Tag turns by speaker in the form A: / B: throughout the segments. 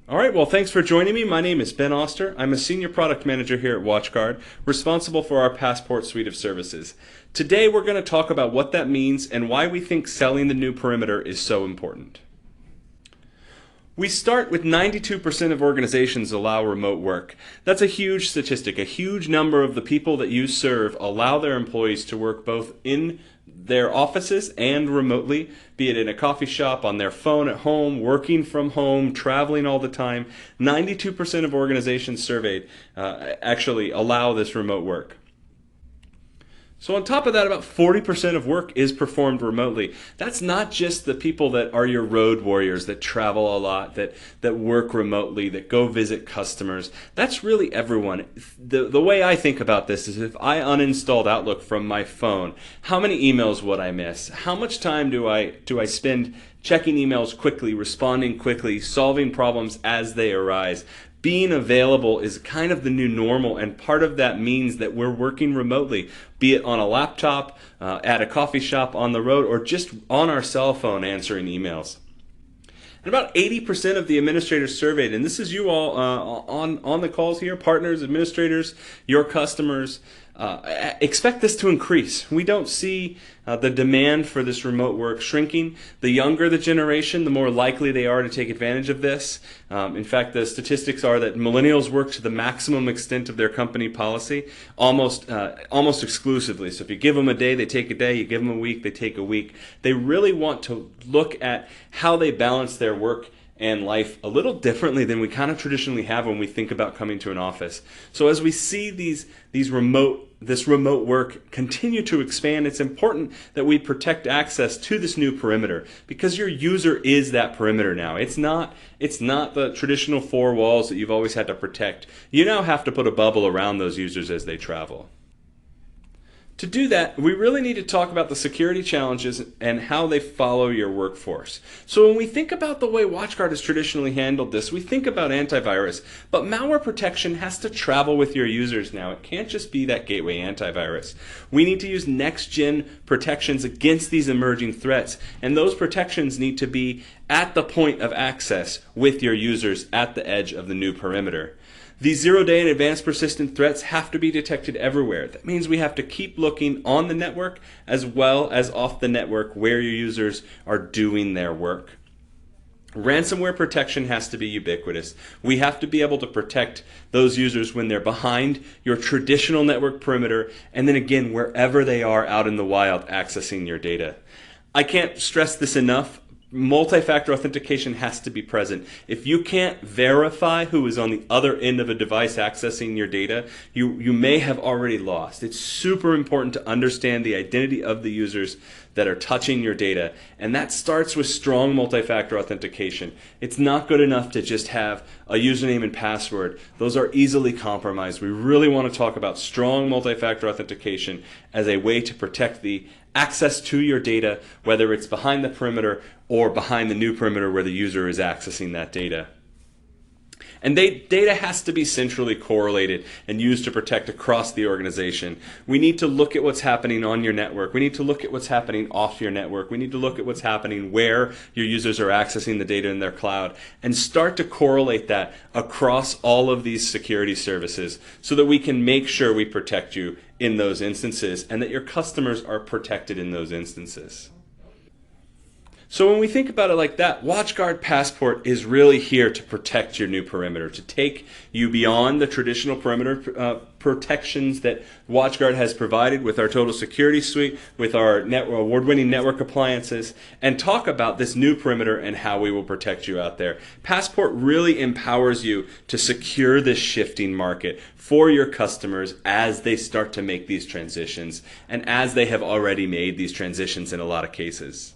A: All right, well, thanks for joining me. My name is Ben Oster. I'm a senior product manager here at WatchGuard, responsible for our Passport suite of services. Today, we're going to talk about what that means and why we think selling the new perimeter is so important. We start with 92% of organizations allow remote work. That's a huge statistic. A huge number of the people that you serve allow their employees to work both in their offices and remotely, be it in a coffee shop, on their phone at home, working from home, traveling all the time. 92% of organizations surveyed actually allow this remote work. So on top of that, about 40% of work is performed remotely. That's not just the people that are your road warriors, that travel a lot, that work remotely, that go visit customers. That's really everyone. The way I think about this is if I uninstalled Outlook from my phone, how many emails would I miss? How much time do I spend checking emails quickly, responding quickly, solving problems as they arise? Being available is kind of the new normal, and part of that means that we're working remotely, be it on a laptop, at a coffee shop, on the road, or just on our cell phone answering emails. And about 80% of the administrators surveyed, and this is you all on the calls here, partners, administrators, your customers, expect this to increase. We don't see the demand for this remote work shrinking. The younger the generation, the more likely they are to take advantage of this. In fact, the statistics are that millennials work to the maximum extent of their company policy, almost exclusively. So if you give them a day, they take a day. You give them a week, they take a week. They really want to look at how they balance their work and life a little differently than we kind of traditionally have when we think about coming to an office. So as we see this remote work continue to expand, it's important that we protect access to this new perimeter, because your user is that perimeter now. It's not the traditional four walls that you've always had to protect. You now have to put a bubble around those users as they travel. To do that, we really need to talk about the security challenges and how they follow your workforce. So when we think about the way WatchGuard has traditionally handled this, we think about antivirus, but malware protection has to travel with your users now. It can't just be that gateway antivirus. We need to use next-gen protections against these emerging threats, and those protections need to be at the point of access with your users at the edge of the new perimeter. These zero-day and advanced persistent threats have to be detected everywhere. That means we have to keep looking on the network as well as off the network where your users are doing their work. Ransomware protection has to be ubiquitous. We have to be able to protect those users when they're behind your traditional network perimeter, and then again wherever they are out in the wild accessing your data. I can't stress this enough. Multi-factor authentication has to be present. If you can't verify who is on the other end of a device accessing your data, you may have already lost. It's super important to understand the identity of the users that are touching your data, and that starts with strong multi-factor authentication. It's not good enough to just have a username and password. Those are easily compromised. We really want to talk about strong multi-factor authentication as a way to protect the access to your data, whether it's behind the perimeter or behind the new perimeter where the user is accessing that data. And data has to be centrally correlated and used to protect across the organization. We need to look at what's happening on your network. We need to look at what's happening off your network. We need to look at what's happening where your users are accessing the data in their cloud, and start to correlate that across all of these security services so that we can make sure we protect you in those instances and that your customers are protected in those instances. So when we think about it like that, WatchGuard Passport is really here to protect your new perimeter, to take you beyond the traditional perimeter protections that WatchGuard has provided with our Total Security Suite, with our award-winning network appliances, and talk about this new perimeter and how we will protect you out there. Passport really empowers you to secure this shifting market for your customers as they start to make these transitions, and as they have already made these transitions in a lot of cases.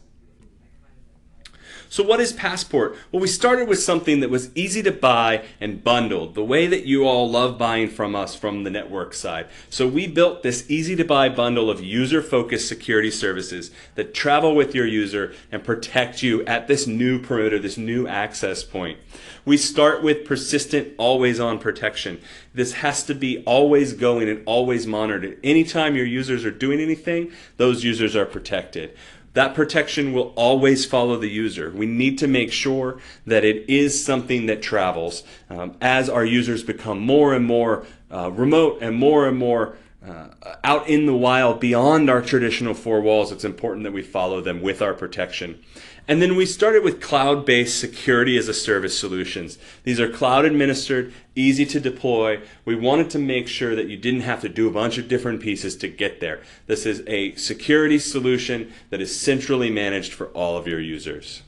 A: So what is Passport? Well, we started with something that was easy to buy and bundled, the way that you all love buying from us from the network side. So we built this easy to buy bundle of user-focused security services that travel with your user and protect you at this new perimeter, this new access point. We start with persistent, always-on protection. This has to be always going and always monitored. Anytime your users are doing anything, those users are protected. that protection will always follow the user. We need to make sure that it is something that travels. As our users become more and more remote and more out in the wild beyond our traditional four walls, it's important that we follow them with our protection. And then we started with cloud-based security as a service solutions. These are cloud administered, easy to deploy. We wanted to make sure that you didn't have to do a bunch of different pieces to get there. This is a security solution that is centrally managed for all of your users.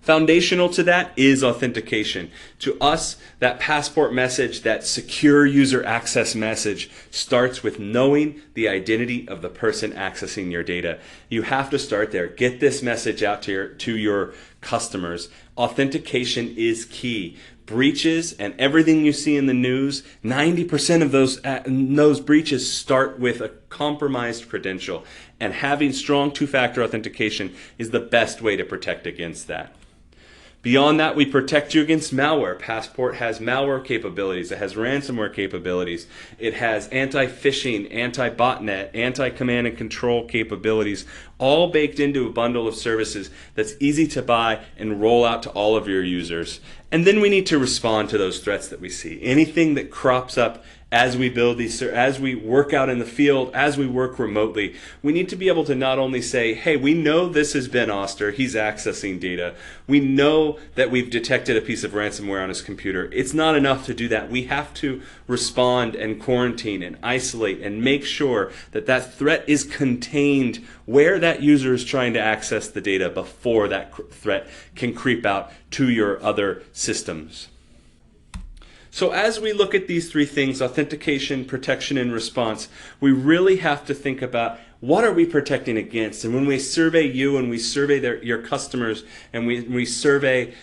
A: Foundational to that is authentication. To us, that passport message, that secure user access message, starts with knowing the identity of the person accessing your data. You have to start there. Get this message out to your customers. Authentication is key. Breaches and everything you see in the news, 90% of those breaches start with a compromised credential. And having strong two-factor authentication is the best way to protect against that. Beyond that, we protect you against malware. Passport has malware capabilities. It has ransomware capabilities. It has anti-phishing, anti-botnet, anti-command and control capabilities, all baked into a bundle of services that's easy to buy and roll out to all of your users. And then we need to respond to those threats that we see. Anything that crops up as we build these, as we work out in the field, as we work remotely, we need to be able to not only say, hey, we know this is Ben Oster, he's accessing data. We know that we've detected a piece of ransomware on his computer. It's not enough to do that. We have to respond and quarantine and isolate and make sure that that threat is contained where that user is trying to access the data before that threat can creep out to your other systems. So as we look at these three things, authentication, protection, and response, we really have to think about what are we protecting against? And when we survey you and we survey your customers and we survey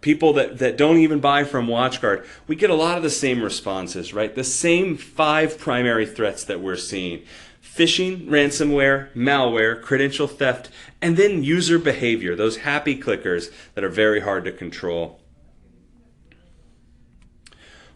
A: people that don't even buy from WatchGuard, we get a lot of the same responses, right? The same 5 primary threats that we're seeing. Phishing, ransomware, malware, credential theft, and then user behavior, those happy clickers that are very hard to control.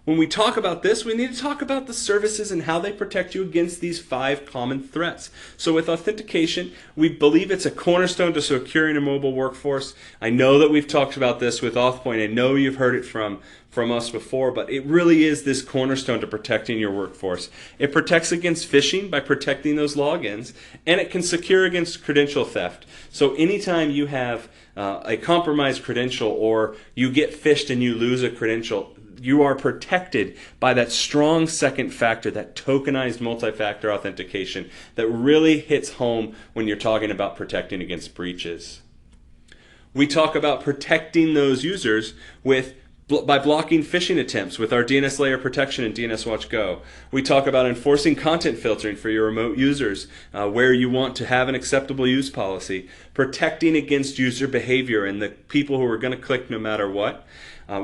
A: When we talk about this, we need to talk about the services and how they protect you against these 5 common threats. So with authentication, we believe it's a cornerstone to securing a mobile workforce. I know that we've talked about this with AuthPoint. I know you've heard it from us before, but it really is this cornerstone to protecting your workforce. It protects against phishing by protecting those logins, and it can secure against credential theft. So anytime you have a compromised credential or you get phished and you lose a credential, you are protected by that strong second factor, that tokenized multi-factor authentication that really hits home when you're talking about protecting against breaches. We talk about protecting those users by blocking phishing attempts with our DNS layer protection in DNS Watch Go. We talk about enforcing content filtering for your remote users where you want to have an acceptable use policy, protecting against user behavior and the people who are going to click no matter what.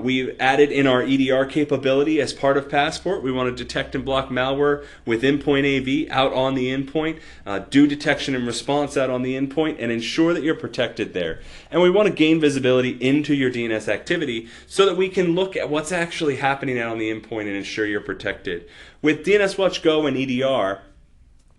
A: We've added in our EDR capability as part of Passport. We want to detect and block malware with endpoint AV out on the endpoint, do detection and response out on the endpoint, and ensure that you're protected there. And we want to gain visibility into your DNS activity so that we can look at what's actually happening out on the endpoint and ensure you're protected. With DNS Watch Go and EDR,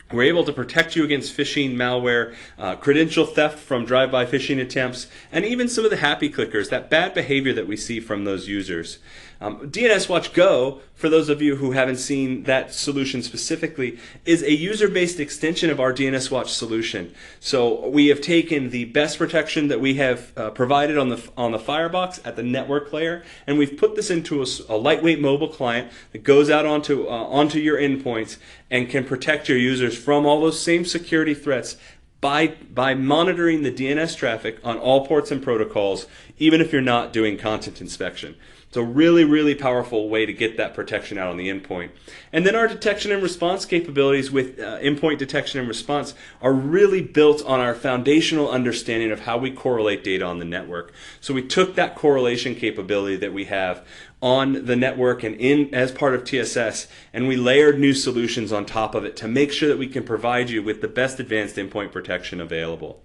A: we're able to protect you against phishing, malware, credential theft from drive-by phishing attempts, and even some of the happy clickers, that bad behavior that we see from those users. DNS Watch Go, for those of you who haven't seen that solution specifically, is a user-based extension of our DNS Watch solution. So we have taken the best protection that we have provided on the Firebox at the network layer, and we've put this into a lightweight mobile client that goes out onto your endpoints and can protect your users from all those same security threats by monitoring the DNS traffic on all ports and protocols, even if you're not doing content inspection. It's a really, really powerful way to get that protection out on the endpoint. And then our detection and response capabilities with endpoint detection and response are really built on our foundational understanding of how we correlate data on the network. So we took that correlation capability that we have on the network and as part of TSS, and we layered new solutions on top of it to make sure that we can provide you with the best advanced endpoint protection available.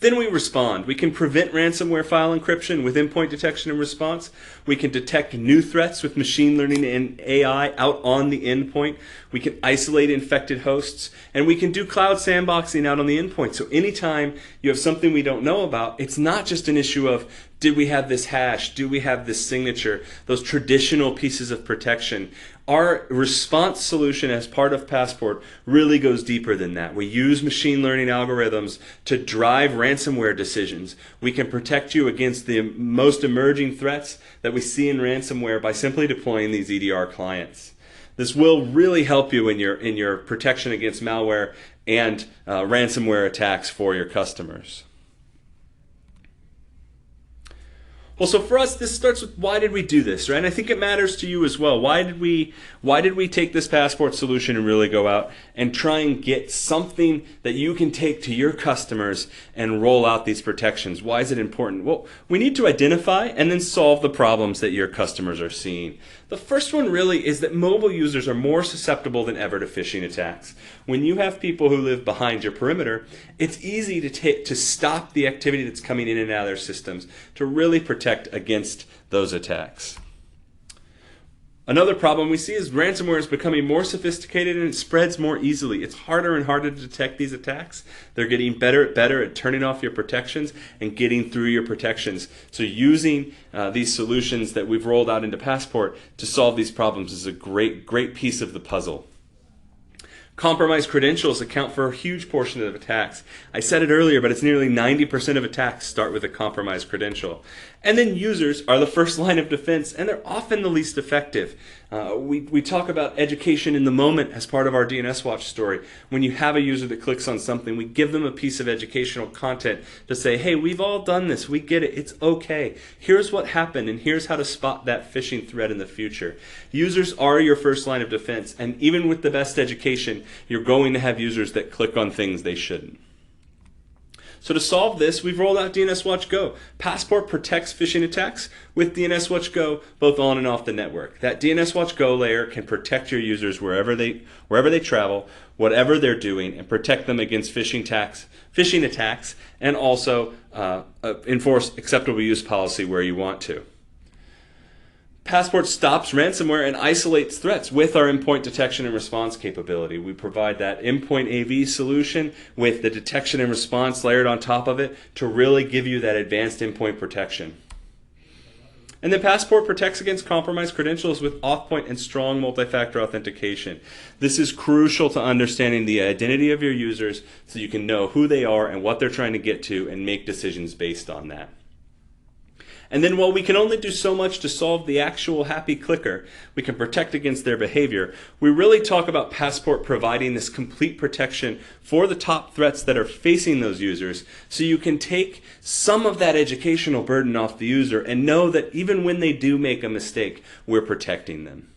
A: Then we respond. We can prevent ransomware file encryption with endpoint detection and response. We can detect new threats with machine learning and AI out on the endpoint. We can isolate infected hosts. And we can do cloud sandboxing out on the endpoint. So anytime you have something we don't know about, it's not just an issue of, did we have this hash? Do we have this signature? Those traditional pieces of protection. Our response solution as part of Passport really goes deeper than that. We use machine learning algorithms to drive ransomware decisions. We can protect you against the most emerging threats that we see in ransomware by simply deploying these EDR clients. This will really help you in your protection against malware and ransomware attacks for your customers. Well, so for us, this starts with why did we do this, right? And I think it matters to you as well. Why did we take this Passport solution and really go out and try and get something that you can take to your customers and roll out these protections? Why is it important? Well, we need to identify and then solve the problems that your customers are seeing. The first one really is that mobile users are more susceptible than ever to phishing attacks. When you have people who live behind your perimeter, it's easy to stop the activity that's coming in and out of their systems, to really protect against those attacks. Another problem we see is ransomware is becoming more sophisticated and it spreads more easily. It's harder and harder to detect these attacks. They're getting better at turning off your protections and getting through your protections. So using these solutions that we've rolled out into Passport to solve these problems is a great piece of the puzzle. Compromised credentials account for a huge portion of attacks. I said it earlier, but it's nearly 90% of attacks start with a compromised credential. And then users are the first line of defense, and they're often the least effective. We talk about education in the moment as part of our DNS Watch story. When you have a user that clicks on something, we give them a piece of educational content to say, hey, we've all done this. We get it. It's okay. Here's what happened, and here's how to spot that phishing threat in the future. Users are your first line of defense, and even with the best education, you're going to have users that click on things they shouldn't. So to solve this, we've rolled out DNS Watch Go. Passport protects phishing attacks with DNS Watch Go, both on and off the network. That DNS Watch Go layer can protect your users wherever they travel, whatever they're doing, and protect them against phishing attacks, and also enforce acceptable use policy where you want to. Passport stops ransomware and isolates threats with our endpoint detection and response capability. We provide that endpoint AV solution with the detection and response layered on top of it to really give you that advanced endpoint protection. And then Passport protects against compromised credentials with Authpoint and strong multi-factor authentication. This is crucial to understanding the identity of your users so you can know who they are and what they're trying to get to and make decisions based on that. And then while we can only do so much to solve the actual happy clicker, we can protect against their behavior, we really talk about Passport providing this complete protection for the top threats that are facing those users, so you can take some of that educational burden off the user and know that even when they do make a mistake, we're protecting them.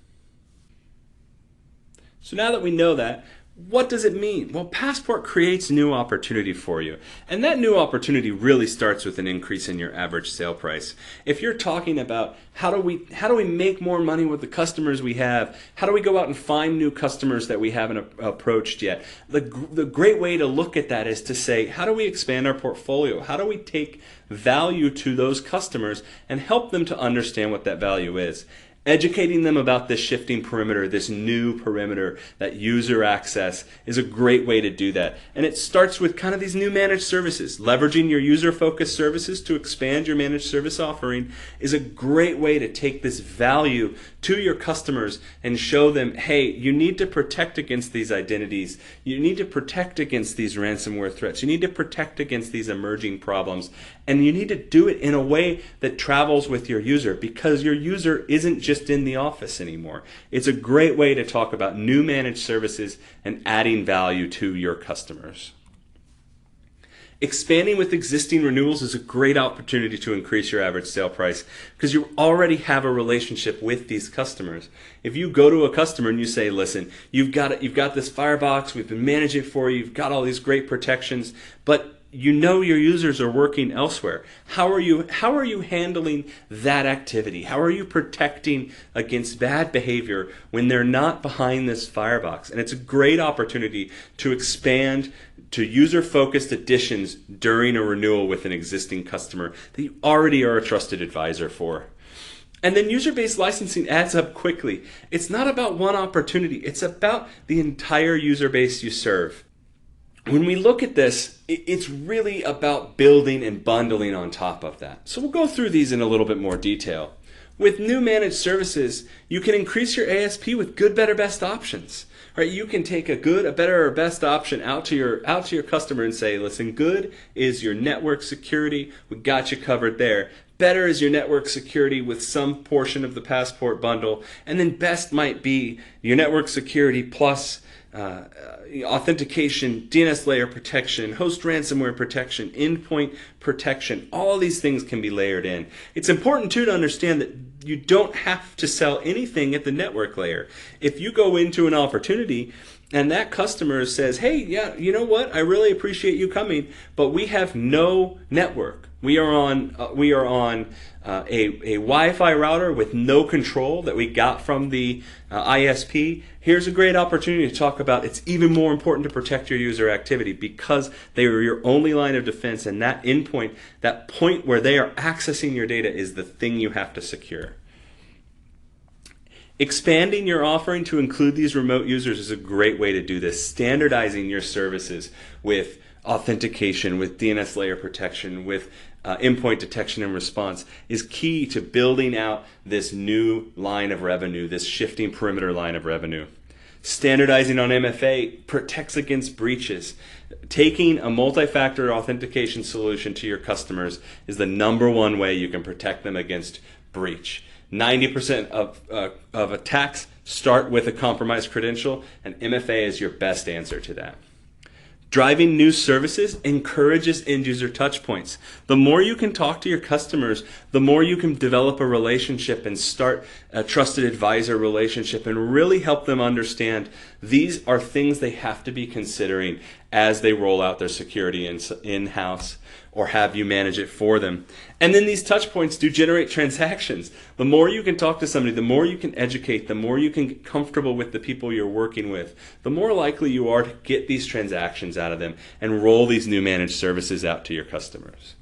A: So now that we know that, what does it mean? Well, Passport creates new opportunity for you. And that new opportunity really starts with an increase in your average sale price. If you're talking about how do we make more money with the customers we have? How do we go out and find new customers that we haven't approached yet? The great way to look at that is to say, how do we expand our portfolio? How do we take value to those customers and help them to understand what that value is? Educating them about this shifting perimeter, this new perimeter, that user access is a great way to do that. And it starts with kind of these new managed services. Leveraging your user-focused services to expand your managed service offering is a great way to take this value to your customers and show them, hey, you need to protect against these identities. You need to protect against these ransomware threats. You need to protect against these emerging problems. And you need to do it in a way that travels with your user, because your user isn't just in the office anymore. It's a great way to talk about new managed services and adding value to your customers. Expanding with existing renewals is a great opportunity to increase your average sale price because you already have a relationship with these customers. If you go to a customer and you say, listen, you've got this firebox, we've been managing it for you, you've got all these great protections, but you know your users are working elsewhere. How are you handling that activity? How are you protecting against bad behavior when they're not behind this firebox? And it's a great opportunity to expand to user-focused additions during a renewal with an existing customer that you already are a trusted advisor for. And then user-based licensing adds up quickly. It's not about one opportunity. It's about the entire user base you serve. When we look at this, it's really about building and bundling on top of that. So we'll go through these in a little bit more detail. With new managed services, you can increase your ASP with good, better, best options. Right? You can take a good, a better, or best option out to your customer and say, listen, good is your network security. We got you covered there. Better is your network security with some portion of the Passport bundle. And then best might be your network security plus authentication, DNS layer protection, host ransomware protection, endpoint protection. All these things can be layered in. It's important too to understand that you don't have to sell anything at the network layer. If you go into an opportunity and that customer says, hey, yeah, you know what? I really appreciate you coming, but we have no network. We are on a Wi-Fi router with no control that we got from the ISP. Here's a great opportunity to talk about it's even more important to protect your user activity because they are your only line of defense, and that endpoint, that point where they are accessing your data is the thing you have to secure. Expanding your offering to include these remote users is a great way to do this. Standardizing your services with authentication, with DNS layer protection, with endpoint detection and response is key to building out this new line of revenue, this shifting perimeter line of revenue. Standardizing on MFA protects against breaches. Taking a multi-factor authentication solution to your customers is the #1 way you can protect them against breach. 90% of attacks start with a compromised credential, and MFA is your best answer to that. Driving new services encourages end-user touchpoints. The more you can talk to your customers, the more you can develop a relationship and start a trusted advisor relationship and really help them understand these are things they have to be considering as they roll out their security in-house or have you manage it for them. And then these touch points do generate transactions. The more you can talk to somebody, the more you can educate, the more you can get comfortable with the people you're working with, the more likely you are to get these transactions out of them and roll these new managed services out to your customers.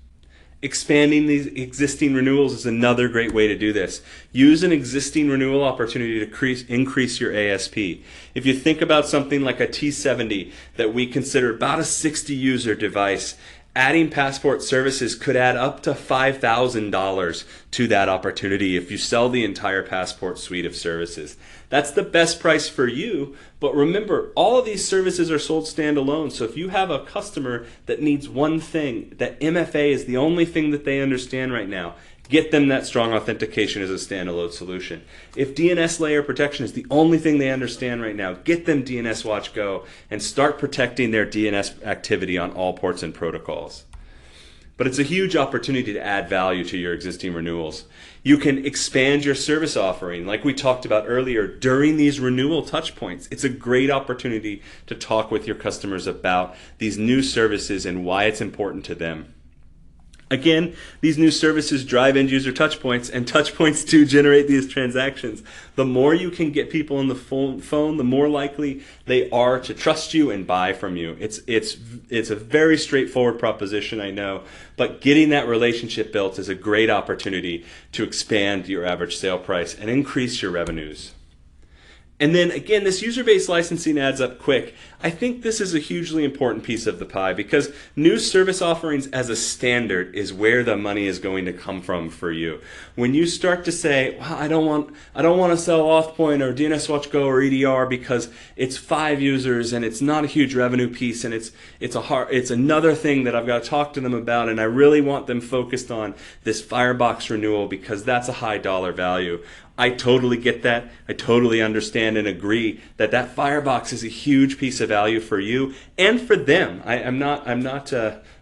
A: Expanding these existing renewals is another great way to do this. Use an existing renewal opportunity to increase your ASP. If you think about something like a T70 that we consider about a 60 user device, adding Passport services could add up to $5,000 to that opportunity if you sell the entire Passport suite of services. That's the best price for you, but remember, all of these services are sold standalone, so if you have a customer that needs one thing, that MFA is the only thing that they understand right now, get them that strong authentication as a standalone solution. If DNS layer protection is the only thing they understand right now, get them DNS Watch Go and start protecting their DNS activity on all ports and protocols. But it's a huge opportunity to add value to your existing renewals. You can expand your service offering, like we talked about earlier, during these renewal touch points. It's a great opportunity to talk with your customers about these new services and why it's important to them. Again, these new services drive end-user touchpoints, and touchpoints do generate these transactions. The more you can get people on the phone, the more likely they are to trust you and buy from you. It's a very straightforward proposition, I know, but getting that relationship built is a great opportunity to expand your average sale price and increase your revenues. And then again, this user-based licensing adds up quick. I think this is a hugely important piece of the pie because new service offerings as a standard is where the money is going to come from for you. When you start to say, well, I don't want to sell AuthPoint or DNS Watch Go or EDR because it's 5 users and it's not a huge revenue piece and it's another thing that I've got to talk to them about, and I really want them focused on this Firebox renewal because that's a high dollar value. I totally get that. I totally understand and agree that that Firebox is a huge piece of value for you and for them. I'm not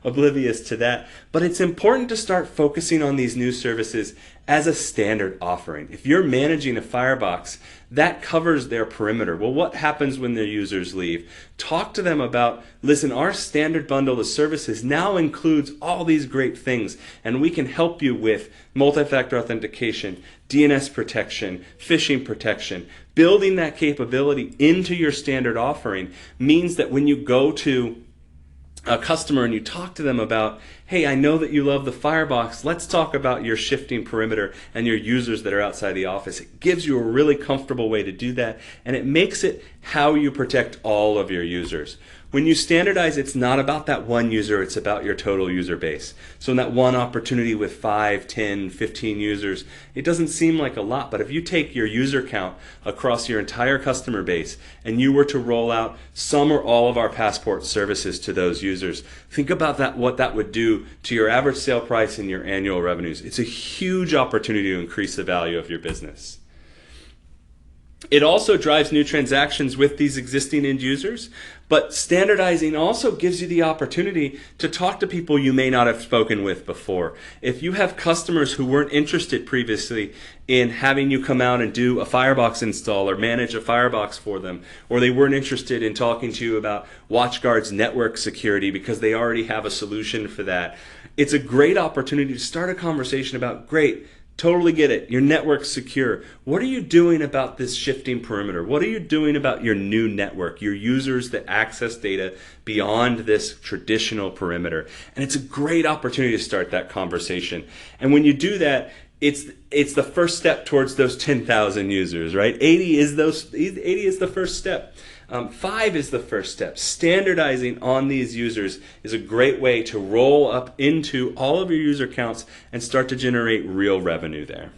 A: oblivious to that. But it's important to start focusing on these new services as a standard offering. If you're managing a Firebox, that covers their perimeter. Well, what happens when their users leave? Talk to them about, listen, our standard bundle of services now includes all these great things, and we can help you with multi-factor authentication, DNS protection, phishing protection. Building that capability into your standard offering means that when you go to a customer and you talk to them about, hey, I know that you love the firebox. Let's talk about your shifting perimeter and your users that are outside the office. It gives you a really comfortable way to do that, and it makes it how you protect all of your users. When you standardize, it's not about that one user, it's about your total user base. So in that one opportunity with 5, 10, 15 users, it doesn't seem like a lot, but if you take your user count across your entire customer base and you were to roll out some or all of our Passport services to those users, think about that, what that would do to your average sale price and your annual revenues. It's a huge opportunity to increase the value of your business. It also drives new transactions with these existing end users, but standardizing also gives you the opportunity to talk to people you may not have spoken with before. If you have customers who weren't interested previously in having you come out and do a firebox install or manage a firebox for them, or they weren't interested in talking to you about WatchGuard's network security because they already have a solution for that, it's a great opportunity to start a conversation about, great, totally get it. Your network's secure. What are you doing about this shifting perimeter? What are you doing about your new network, your users that access data beyond this traditional perimeter? And it's a great opportunity to start that conversation. And when you do that, it's the first step towards those 10,000 users, right? 80 is the first step. 5 is the first step. Standardizing on these users is a great way to roll up into all of your user counts and start to generate real revenue there.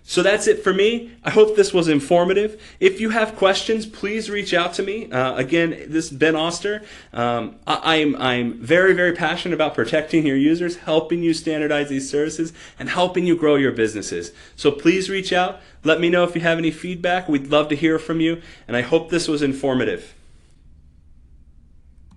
A: So that's it for me. I hope this was informative. If you have questions, please reach out to me. Again, this is Ben Oster. I'm very, very passionate about protecting your users, helping you standardize these services, and helping you grow your businesses. So please reach out. Let me know if you have any feedback. We'd love to hear from you, and I hope this was informative.